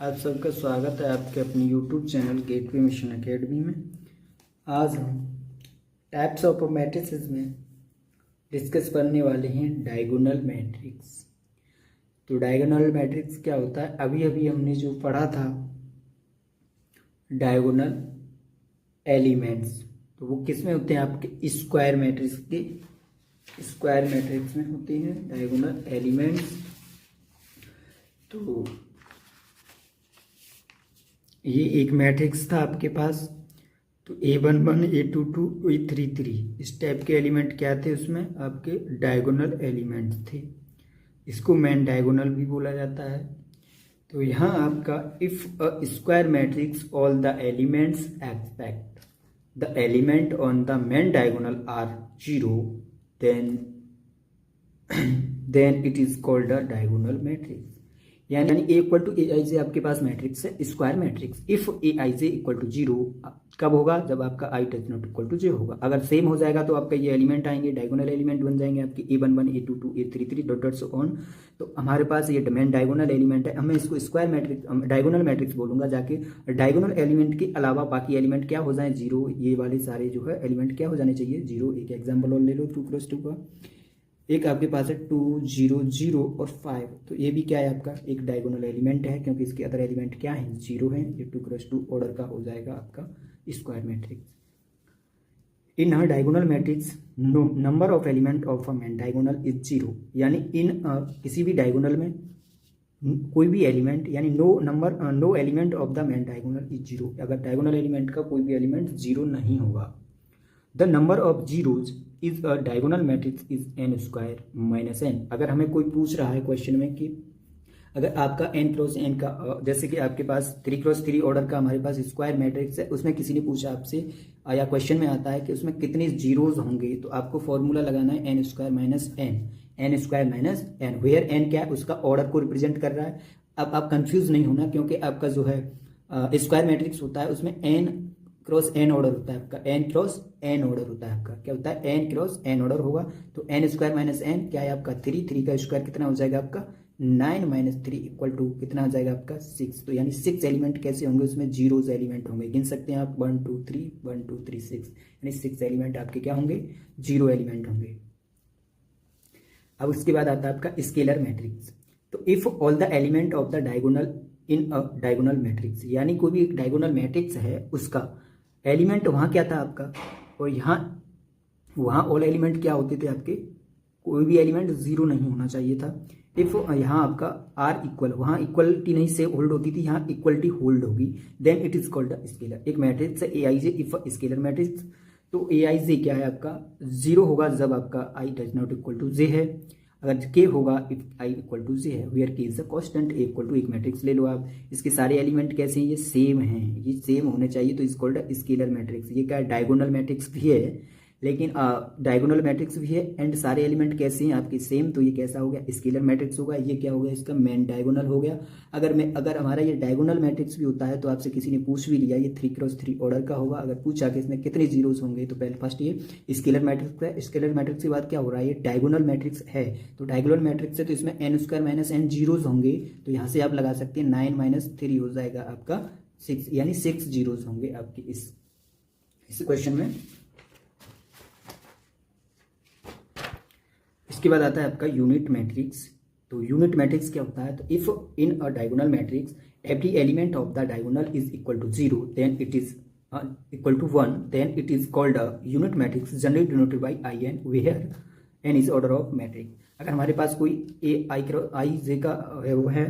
आप सबका स्वागत है आपके अपने YouTube channel gateway mission academy में। आज हम टाइप्स ऑफ मैट्रिसेस में डिस्कस करने वाले हैं डायगोनल मैट्रिक्स। तो डायगोनल मैट्रिक्स क्या होता है, अभी अभी हमने जो पढ़ा था डायगोनल एलिमेंट्स, तो वो किस में होते हैं, आपके स्क्वायर मैट्रिक्स के स्क्वायर मैट्रिक्स में होते हैं डायगोनल एलिमेंट्स। तो ये एक मैट्रिक्स था आपके पास, तो A11 A22 A33 इस टाइप के एलिमेंट क्या थे, उसमें आपके डायगोनल एलिमेंट्स थे। इसको मेन डायगोनल भी बोला जाता है। तो यहाँ आपका if a square matrix all the elements expect the element on the main diagonal are zero then it is called a diagonal matrix. यानी A equal to A I J आपके पास मैट्रिक्स है, square matrix. If A I J equal to zero कब होगा, जब आपका I does not equal to J होगा। अगर सेम हो जाएगा तो आपका ये एलिमेंट आएंगे, डायगोनल एलिमेंट बन जाएंगे आपके A11 A22 A33 dot dot so on. तो हमारे पास ये मेन डायगोनल एलिमेंट है, हमें इसको स्क्वायर मैट्रिक्स डायगोनल मैट्रिक्स बोलूंगा जाके। डायगोनल एलिमेंट के अलावा बाकी एलिमेंट क्या हो जाए, जीरो। ये वाले सारे जो है एलिमेंट क्या हो जाने चाहिए, जीरो। एक एग्जाम्पल और ले लो 2 + 2 का। एक आपके पास है 2 0 0 और 5, तो ये भी क्या है आपका एक डायगोनल एलिमेंट है, क्योंकि इसके अदर एलिमेंट क्या है, जीरो है। ये 2 × 2 ऑर्डर का हो जाएगा आपका square matrix. In a diagonal matrix no number of element of a main diagonal is zero. यानी इन किसी भी डायगोनल में कोई भी एलिमेंट, यानी no element of the main diagonal is zero. अगर डायगोनल एलिमेंट का कोई भी एलिमेंट जीरो नहीं होगा। The number of zeros is a diagonal matrix is n square minus n। अगर हमें कोई पूछ रहा है क्वेश्चन में कि अगर आपका n क्रॉस n का जैसे कि आपके पास 3 × 3 ऑर्डर का हमारे पास स्क्वायर मैट्रिक्स है, उसमें किसी ने पूछा आपसे या क्वेश्चन में आता है कि उसमें कितने जीरोज होंगे, तो आपको फॉर्मूला लगाना है n square minus n, where n क्या है, उसका ऑर्डर को रिप्रेजेंट कर रहा है। अब आप कंफ्यूज नहीं होना, क्योंकि आपका जो है स्क्वायर मैट्रिक्स होता है उसमें n क्रॉस n ऑर्डर होता है आपका, n क्रॉस n ऑर्डर होता है आपका, क्या होता है n क्रॉस n ऑर्डर होगा। तो n स्क्वायर माइनस n क्या है आपका 3 का स्क्वायर कितना हो जाएगा आपका 9 - 3 इक्वल टू कितना हो जाएगा आपका 6। तो यानी 6 एलिमेंट कैसे होंगे, उसमें जीरोज एलिमेंट होंगे, गिन सकते हैं आप 1 2 3 1 2 3 6, यानी 6 एलिमेंट आपके क्या होंगे, जीरो एलिमेंट होंगे। अब उसके बाद आता है आपका स्केलर मैट्रिक्स। तो if all the element of the diagonal in a diagonal matrix, यानी कोई भी एक डायगोनल मैट्रिक्स है उसका एलिमेंट वहाँ क्या था आपका, और यहाँ वहाँ ऑल एलिमेंट क्या होते थे आपके, कोई भी एलिमेंट जीरो नहीं होना चाहिए था। इफ यहाँ आपका आर इक्वल, वहाँ इक्वलिटी नहीं से होल्ड होती थी, यहाँ इक्वलिटी होल्ड होगी, then it is called scalar. एक मैट्रिक्स है A I J, if scalar matrix. तो ए आई जे क्या है आपका जीरो होगा जब आपका I does not equal to J है। अगर के होगा if I equal to J है, where K is the constant, A equal to एक मैट्रिक्स ले लो आप, इसके सारे एलिमेंट कैसे हैं, ये सेम हैं, ये सेम होने चाहिए, तो इज कॉल्ड स्केलर मैट्रिक्स। ये क्या है, डायगोनल मैट्रिक्स भी है, लेकिन डायगोनल मैट्रिक्स भी है एंड सारे एलिमेंट कैसे हैं आपके सेम, तो ये कैसा हो गया, स्केलर मैट्रिक्स होगा। ये क्या हो गया, इसका मेन डायगोनल हो गया। अगर हमारा ये डायगोनल मैट्रिक्स भी होता है, तो आपसे किसी ने पूछ भी लिया, ये 3 × 3 ऑर्डर का होगा, अगर पूछा कि इसमें कितने जीरोस होंगे, तो पहले फर्स्ट ये स्केलर मैट्रिक्स है। स्केलर मैट्रिक्स के बाद क्या हो रहा है, ये डायगोनल मैट्रिक्स है। तो डायगोनल मैट्रिक्स है, तो इसमें n square minus n zeros होंगे, तो यहाँ से आप लगा सकते हैं 9 - 3 हो जाएगा आपका 6, यानी 6 जीरोस होंगे आपके इस क्वेश्चन में। इसके बाद आता है आपका यूनिट मैट्रिक्स। तो यूनिट मैट्रिक्स क्या होता है, तो if in a diagonal matrix every element of the diagonal is equal to zero, then it is equal to 1, then it is called a unit matrix generally denoted by I N, where N is order of matrix. अगर हमारे पास कोई ए I जे का वो है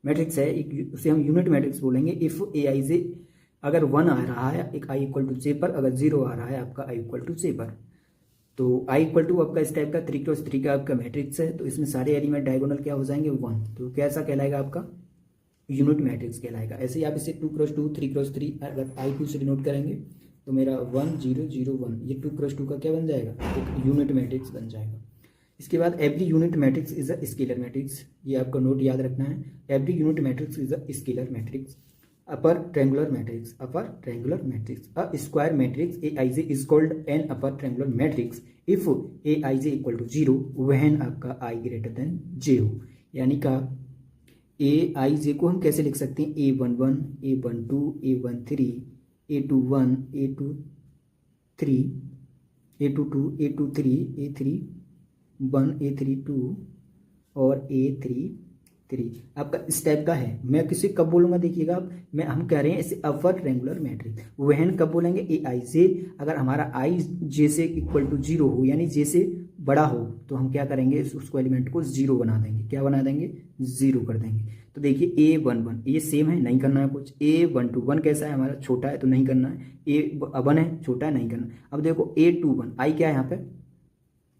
matrix है, उसे हम unit matrix बोलेंगे। इफ ए आई जे अगर 1 आ रहा है एक आई इक्वल टू जे पर, अगर 0 आ रहा है आपका आई इक्वल टू जे पर, तो आई इक्वल टू आपका इस टाइप का 3 × 3 का आपका मैट्रिक्स है, तो इसमें सारे एलिमेंट डायगोनल क्या हो जाएंगे 1, तो कैसा कहलाएगा आपका यूनिट मैट्रिक्स कहलाएगा। ऐसे ही आप इसे 2 × 2 3 × 3 अगर I2 से डिनोट करेंगे, तो मेरा 1 0 0 1, ये 2 × 2 का क्या बन जाएगा, एक यूनिट मैट्रिक्स बन जाएगा। इसके बाद every unit matrix is a scalar matrix, ये आपका नोट याद रखना है, every unit matrix is a scalar matrix. upper triangular matrix, a square matrix aij is called an upper triangular matrix if aij equal to 0 when आपका i greater than j हो। यानी का AIJ को हम कैसे लिख सकते हैं, A11, A12, A13, A21, A23, A22, A23, A31, A32 और A33 आपका इस टाइप का है। मैं किसी कब बोलूँगा, देखिएगा आप, हम कह रहे हैं इसे अपर ट्रायंगुलर मैट्रिक्स। वहन कब बोलेंगे, AIJ अगर हमारा IJ से इक्वल टू 0 हो, यानी J से बड़ा हो, तो हम क्या करेंगे, उसको एलिमेंट को 0 बना देंगे। क्या बना देंगे, 0 कर देंगे। तो देखिए A11 ये सेम है, नहीं करना है कुछ। A12 1 कैसा है हमारा, छोटा है तो नहीं करना है। A1 है, छोटा है, नहीं करना। अब देखो A21 I क्या है यहाँ पे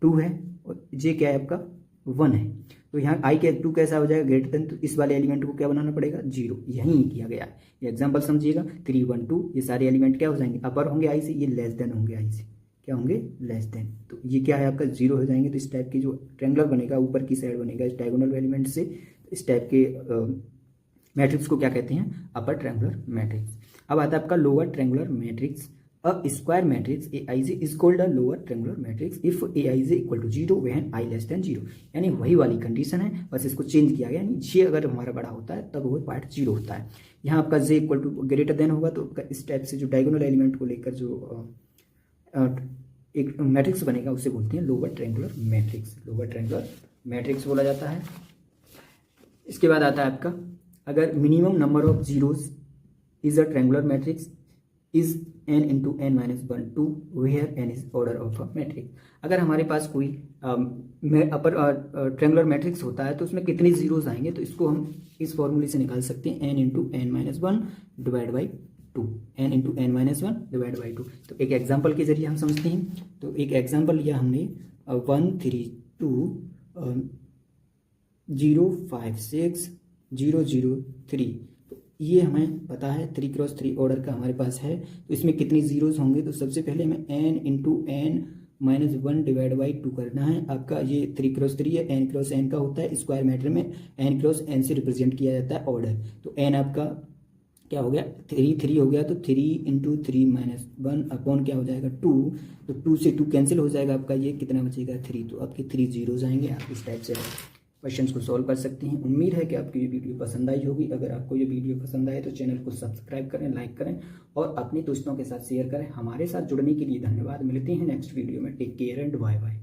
2 है और J क्या है आपका 1 है, तो यहाँ I के 2 कैसा हो जाएगा, ग्रेटर देन, तो इस वाले एलिमेंट को क्या बनाना पड़ेगा, 0। यही किया गया है, ये एग्जाम्पल समझिएगा। 3 1 2 ये सारे एलिमेंट क्या हो जाएंगे, अपर होंगे I से, ये लेस देन होंगे I से, क्या होंगे, लेस देन। तो ये क्या है आपका 0 हो जाएंगे। तो इस टाइप की जो ट्रेंगुलर बनेगा, ऊपर की साइड बनेगा इस डायगोनल एलिमेंट से, इस टाइप के मैट्रिक्स को क्या कहते हैं, अपर ट्रायंगुलर मैट्रिक्स। अब आता है आपका lower triangular matrix. A square matrix AIJ is called a lower triangular matrix if AIJ equal to 0 when I less than 0। यानी वही वाली कंडीशन है, बस इसको चेंज किया गया। यानी J अगर हमारा बड़ा होता है तब वो पार्ट 0 होता है। यहाँ आपका J equal to greater than होगा, तो इस टाइप से जो डायगोनल एलिमेंट को लेकर जो एक मैट्रिक्स बनेगा उसे बोलते हैं lower triangular matrix. Lower triangular matrix बोला जाता है। इसके बाद आता है आपका, अगर minimum number of zeros is a triangular matrix is n into n minus 1 2 where n is order of a matrix. अगर हमारे पास कोई अपर ट्रायंगुलर मैट्रिक्स होता है तो उसमें कितने जीरोज आएंगे, तो इसको हम इस फॉर्मूले से निकाल सकते हैं, n into n minus 1 divide by 2, n into n minus 1 divide by 2। तो एक एग्जाम्पल के जरिए हम समझते हैं। तो एक एग्जाम्पल लिया हमने 1 3 2 0 5 6 0 0 3। ये हमें पता है 3 क्रॉस 3 ऑर्डर का हमारे पास है, तो इसमें कितनी जीरोज होंगे। तो सबसे पहले हमें n into n minus 1 divide by 2 करना है। आपका ये 3 क्रॉस 3 है, n क्रॉस n का होता है। स्क्वायर मैटर में n क्रॉस n से रिप्रेजेंट किया जाता है ऑर्डर। तो n आपका क्या हो गया, 3 हो गया, तो 3 इंटू 3 माइनस 1 अपॉन क्या हो जाएगा 2। तो 2 से 2 कैंसिल हो जाएगा, आपका ये कितना बचेगा 3। तो आपके 3 जीरोज आएंगे। आप इस टाइप से क्वेश्चंस को सॉल्व कर सकते हैं। उम्मीद है कि आपको ये वीडियो पसंद आई होगी। अगर आपको ये वीडियो पसंद आए तो चैनल को सब्सक्राइब करें, लाइक करें और अपने दोस्तों के साथ शेयर करें। हमारे साथ जुड़ने के लिए धन्यवाद। मिलते हैं नेक्स्ट वीडियो में। Take care and bye bye.